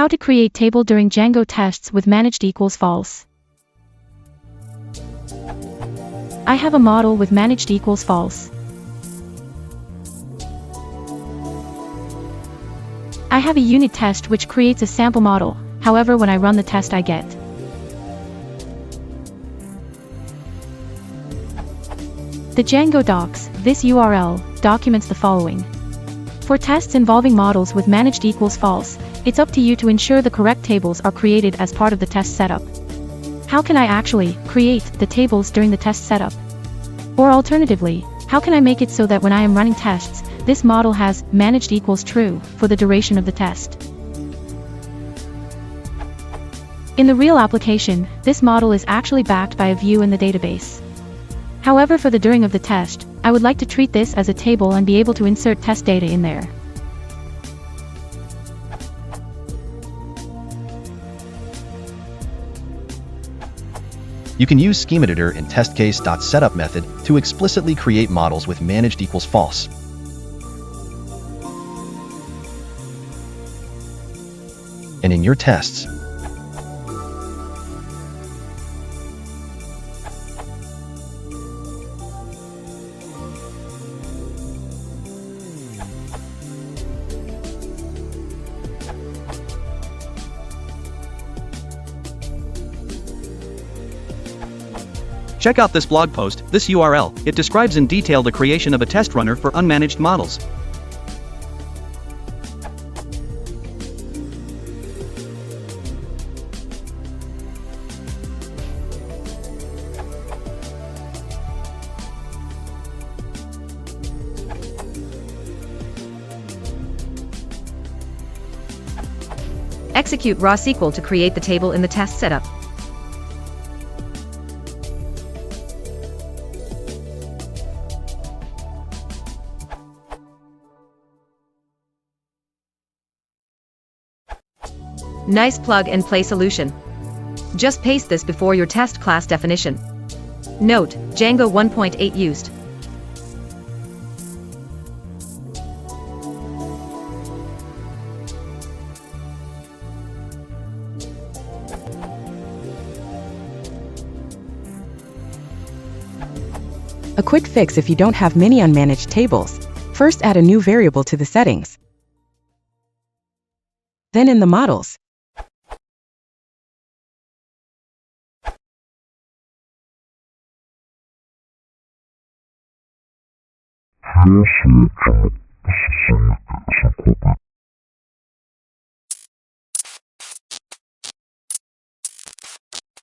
How to create table during Django tests with managed equals false. I have a model with managed equals false. I have a unit test which creates a sample model, however when I run the test I get the Django docs. This URL documents the following. For tests involving models with managed equals false, it's up to you to ensure the correct tables are created as part of the test setup. How can I actually create the tables during the test setup? Or alternatively, how can I make it so that when I am running tests, this model has managed equals true for the duration of the test? In the real application, this model is actually backed by a view in the database. However, for the during of the test, I would like to treat this as a table and be able to insert test data in there. You can use Scheme Editor in testcase.setup method to explicitly create models with managed equals false. And in your tests, Check out this blog post, this URL. It describes in detail the creation of a test runner for unmanaged models. Execute raw SQL to create the table in the test setup. Nice plug-and-play solution. Just paste this before your test class definition. Note, Django 1.8 used. A quick fix if you don't have many unmanaged tables. First, add a new variable to the settings. Then in the models, Yes,